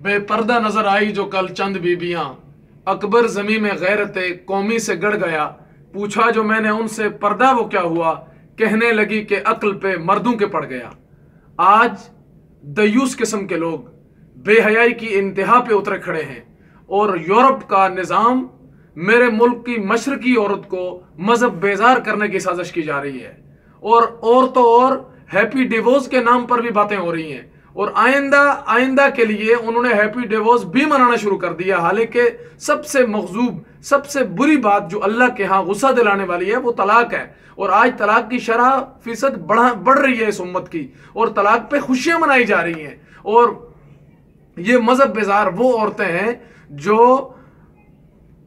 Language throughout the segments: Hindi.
बेपर्दा नजर आई जो कल चंद बीबियां, अकबर जमी में गैरते कौमी से गड़ गया। पूछा जो मैंने उनसे पर्दा वो क्या हुआ, कहने लगी कि अक्ल पे मर्दों के पड़ गया। आज दयूस किस्म के लोग बेहयाई की इंतहा पे उतरे खड़े हैं और यूरोप का निज़ाम मेरे मुल्क की मशरकी औरत को मजहब बेजार करने की साजिश की जा रही है। और तो और हैप्पी डिवोर्स के नाम पर भी बातें हो रही हैं और आइंदा के लिए उन्होंने हैप्पी डिवोर्स भी मनाना शुरू कर दिया। हालांकि सबसे मखजूब, सबसे बुरी बात जो अल्लाह के यहाँ गुस्सा दिलाने वाली है वो तलाक है। और आज तलाक की शरह फीसद बढ़ रही है इस उम्मत की और तलाक पे खुशियां मनाई जा रही हैं। और ये मजहब बेजार वो औरतें हैं जो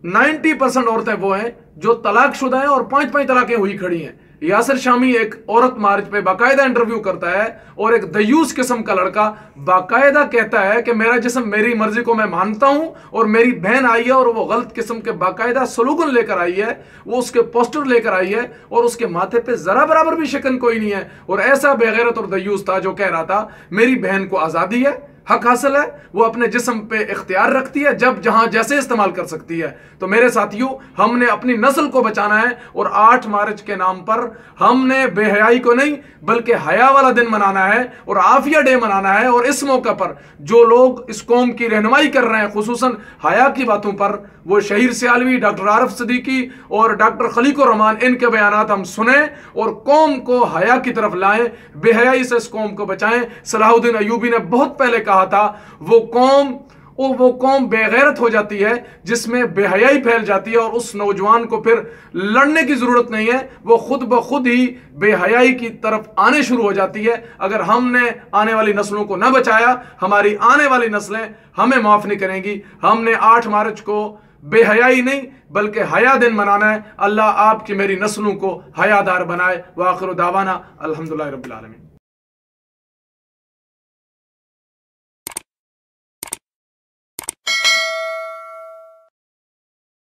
90% औरतें वो हैं जो तलाकशुदा हैं और 5-5 तलाकें हुई खड़ी हैं। यासिर शामी एक औरत मार्च पे बाकायदा इंटरव्यू करता है और एक दयूस किस्म का लड़का बाकायदा कहता है कि मेरा जिस्म मेरी मर्जी को मैं मानता हूं और मेरी बहन आई है और वो गलत किस्म के बाकायदा सलूगन लेकर आई है, वो उसके पोस्टर लेकर आई है और उसके माथे पे जरा बराबर भी शिकन कोई नहीं है। और ऐसा बेगैरत और दयूस था जो कह रहा था मेरी बहन को आजादी है, हक हासिल है, वो अपने जिस्म पे इख्तियार रखती है, जब जहां जैसे इस्तेमाल कर सकती है। तो मेरे साथियों, हमने अपनी नस्ल को बचाना है और 8 मार्च के नाम पर हमने बेहयाई को नहीं बल्कि हया वाला दिन मनाना है और आफिया डे मनाना है। और इस मौके पर जो लोग इस कौम की रहनुमाई कर रहे हैं खुसूसन हया की बातों पर, वो शहीर सियालवी, डॉक्टर आरिफ सिद्दीकी और डॉक्टर खलीकुर रहमान, इनके बयानात हम सुने और कौम को हया की तरफ लाएं, बेहयाई से इस कौम को बचाएं। सलाहुद्दीन अयूबी ने बहुत पहले कहा था वो कौम बेगैरत हो जाती है जिसमें बेहयाई फैल जाती है और उस नौजवान को फिर लड़ने की जरूरत नहीं है, वो खुद ब खुद ही बेहयाई की तरफ आने शुरू हो जाती है। अगर हमने आने वाली नस्लों को न बचाया, हमारी आने वाली नस्लें हमें माफ नहीं करेंगी। हमने 8 मार्च को बेहयाई नहीं बल्कि हया दिन मनाना है। अल्लाह आपकी मेरी नस्लों को हयादार बनाए। व आखिर दावाना अल्हम्दुलिल्लाहि रब्बिल आलमीन।